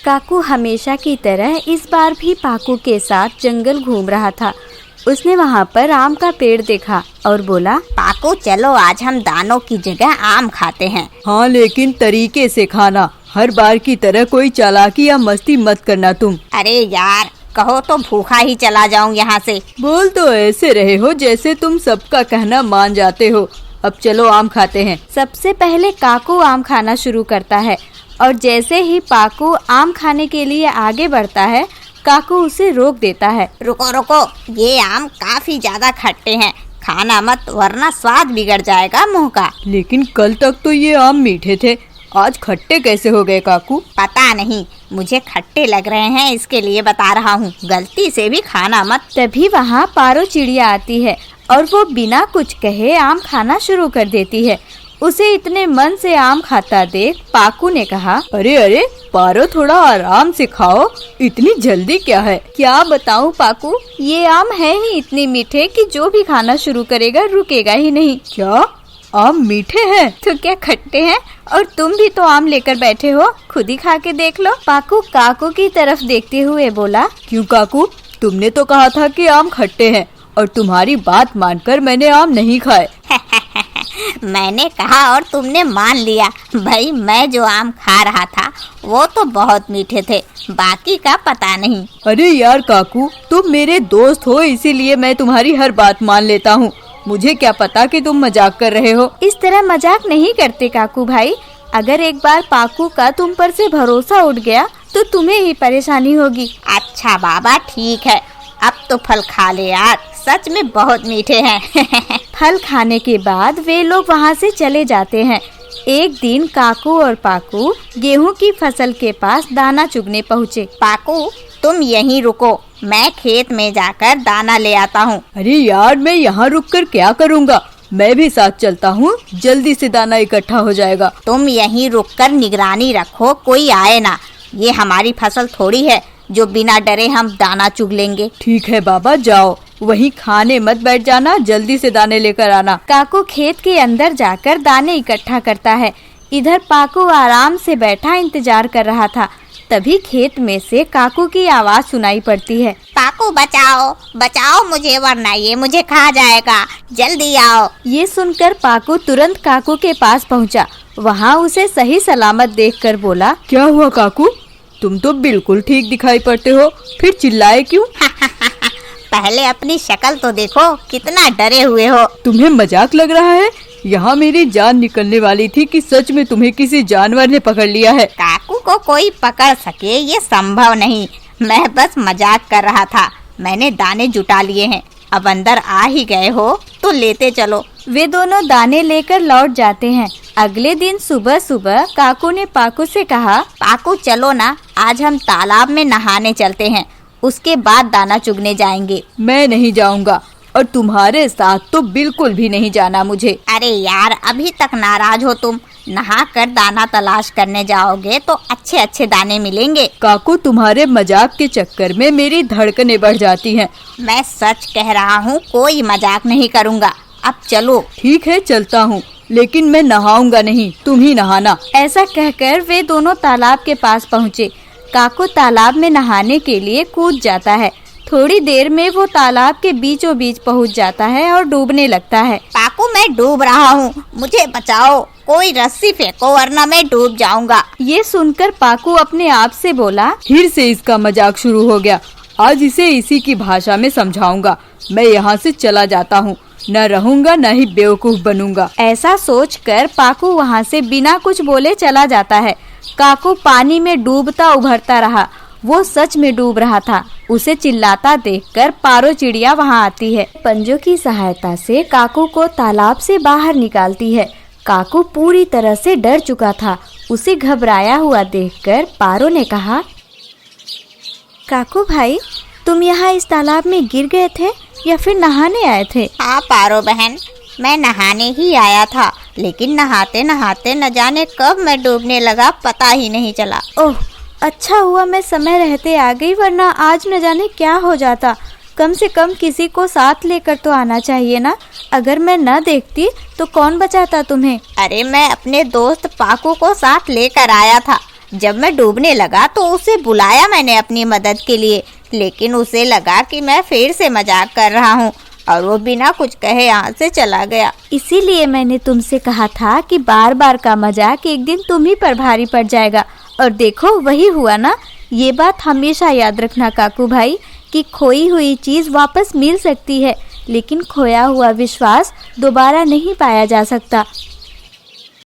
काकू हमेशा की तरह इस बार भी पाकू के साथ जंगल घूम रहा था। उसने वहाँ पर आम का पेड़ देखा और बोला, पाकू चलो आज हम दानों की जगह आम खाते हैं। हाँ, लेकिन तरीके से खाना, हर बार की तरह कोई चालाकी या मस्ती मत करना तुम। अरे यार, कहो तो भूखा ही चला जाऊं यहाँ से। बोल तो ऐसे रहे हो जैसे तुम सबका कहना मान जाते हो। अब चलो आम खाते हैं। सबसे पहले काकू आम खाना शुरू करता है और जैसे ही पाकू आम खाने के लिए आगे बढ़ता है, काकू उसे रोक देता है। रुको रुको, ये आम काफी ज्यादा खट्टे हैं, खाना मत वरना स्वाद बिगड़ जाएगा मुंह का। लेकिन कल तक तो ये आम मीठे थे, आज खट्टे कैसे हो गए काकू? पता नहीं, मुझे खट्टे लग रहे हैं इसके लिए बता रहा हूँ, गलती से भी खाना मत। तभी वहाँ पारो चिड़िया आती है और वो बिना कुछ कहे आम खाना शुरू कर देती है। उसे इतने मन से आम खाता देख पाकू ने कहा, अरे अरे पारो, थोड़ा आराम से खाओ, इतनी जल्दी क्या है? क्या बताऊँ पाकू, ये आम है ही इतने मीठे कि जो भी खाना शुरू करेगा रुकेगा ही नहीं। क्या आम मीठे हैं? तो क्या खट्टे हैं? और तुम भी तो आम लेकर बैठे हो, खुद ही खा के देख लो। पाकू काकू की तरफ देखते हुए बोला, क्यों काकू, तुमने तो कहा था कि आम खट्टे हैं और तुम्हारी बात मानकर मैंने आम नहीं खाए। मैंने कहा और तुमने मान लिया। भाई, मैं जो आम खा रहा था वो तो बहुत मीठे थे, बाकी का पता नहीं। अरे यार काकू, तुम मेरे दोस्त हो इसीलिए मैं तुम्हारी हर बात मान लेता हूँ। मुझे क्या पता कि तुम मजाक कर रहे हो। इस तरह मजाक नहीं करते काकू भाई। अगर एक बार पाकू का तुम पर से भरोसा उठ गया तो तुम्हें ही परेशानी होगी। अच्छा बाबा, ठीक है, अब तो फल खा ले यार, सच में बहुत मीठे हैं। फल खाने के बाद वे लोग वहाँ से चले जाते हैं। एक दिन काकू और पाकू गेहूं की फसल के पास दाना चुगने पहुँचे। पाकू, तुम यहीं रुको, मैं खेत में जाकर दाना ले आता हूँ। अरे यार, मैं यहाँ रुककर क्या करूँगा? मैं भी साथ चलता हूँ, जल्दी से दाना इकट्ठा हो जाएगा। तुम यहीं रुककर निगरानी रखो, कोई आए ना। ये हमारी फसल थोड़ी है जो बिना डरे हम दाना चुग लेंगे। ठीक है बाबा, जाओ, वहीं खाने मत बैठ जाना, जल्दी से दाने लेकर आना। काकू खेत के अंदर जाकर दाने इकट्ठा करता है। इधर पाकू आराम से बैठा इंतजार कर रहा था। तभी खेत में से काकू की आवाज सुनाई पड़ती है, पाकू बचाओ बचाओ मुझे, वरना ये मुझे खा जाएगा, जल्दी आओ। ये सुनकर पाकू तुरंत काकू के पास पहुंचा। वहाँ उसे सही सलामत देखकर बोला, क्या हुआ काकू, तुम तो बिल्कुल ठीक दिखाई पड़ते हो, फिर चिल्लाए क्यों? पहले अपनी शक्ल तो देखो, कितना डरे हुए हो। तुम्हें मजाक लग रहा है? यहाँ मेरी जान निकलने वाली थी कि सच में तुम्हें किसी जानवर ने पकड़ लिया है। काकू को कोई पकड़ सके ये संभव नहीं, मैं बस मजाक कर रहा था। मैंने दाने जुटा लिए हैं, अब अंदर आ ही गए हो तो लेते चलो। वे दोनों दाने लेकर लौट जाते हैं। अगले दिन सुबह सुबह काकू ने पाकू से कहा, पाकू चलो ना, आज हम तालाब में नहाने चलते हैं, उसके बाद दाना चुगने जाएंगे। मैं नहीं जाऊंगा और तुम्हारे साथ तो बिल्कुल भी नहीं जाना मुझे। अरे यार, अभी तक नाराज हो तुम, नहा कर दाना तलाश करने जाओगे तो अच्छे अच्छे दाने मिलेंगे। काकू, तुम्हारे मजाक के चक्कर में मेरी धड़कनें बढ़ जाती हैं। मैं सच कह रहा हूँ, कोई मजाक नहीं करूँगा, अब चलो। ठीक है, चलता हूँ, लेकिन मैं नहाऊंगा नहीं, तुम ही नहाना। ऐसा कहकर वे दोनों तालाब के पास पहुँचे। काकू तालाब में नहाने के लिए कूद जाता है। थोड़ी देर में वो तालाब के बीचों बीच पहुंच जाता है और डूबने लगता है। पाकू, मैं डूब रहा हूँ, मुझे बचाओ, कोई रस्सी फेंको वरना मैं डूब जाऊंगा। ये सुनकर पाकू अपने आप से बोला, फिर से इसका मजाक शुरू हो गया, आज इसे इसी की भाषा में समझाऊंगा। मैं यहाँ से चला जाता हूँ, न रहूंगा न ही बेवकूफ बनूंगा। ऐसा सोचकर पाकू वहाँ से बिना कुछ बोले चला जाता है। काकू पानी में डूबता उभरता रहा। वो सच में डूब रहा था। उसे चिल्लाता देखकर पारो चिड़िया वहाँ आती है। पंजों की सहायता से काकू को तालाब से बाहर निकालती है। काकू पूरी तरह से डर चुका था। उसे घबराया हुआ देखकर पारो ने कहा, काकू भाई, तुम यहाँ इस तालाब में गिर गए थे या फिर नहाने आए थे? हाँ पारो बहन, मैं नहाने ही आया था, लेकिन नहाते नहाते न जाने कब मैं डूबने लगा, पता ही नहीं चला। ओह, अच्छा हुआ मैं समय रहते आ गई, वरना आज न जाने क्या हो जाता। कम से कम किसी को साथ लेकर तो आना चाहिए ना। अगर मैं न देखती तो कौन बचाता तुम्हें? अरे मैं अपने दोस्त पाकू को साथ लेकर आया था, जब मैं डूबने लगा तो उसे बुलाया मैंने अपनी मदद के लिए, लेकिन उसे लगा कि मैं फिर से मजाक कर रहा हूँ और वो बिना कुछ कहे यहाँ से चला गया। इसीलिए मैंने तुमसे कहा था कि बार बार का मजाक एक दिन तुम ही पर भारी पड़ जाएगा, और देखो वही हुआ ना। ये बात हमेशा याद रखना काकू भाई कि खोई हुई चीज़ वापस मिल सकती है, लेकिन खोया हुआ विश्वास दोबारा नहीं पाया जा सकता।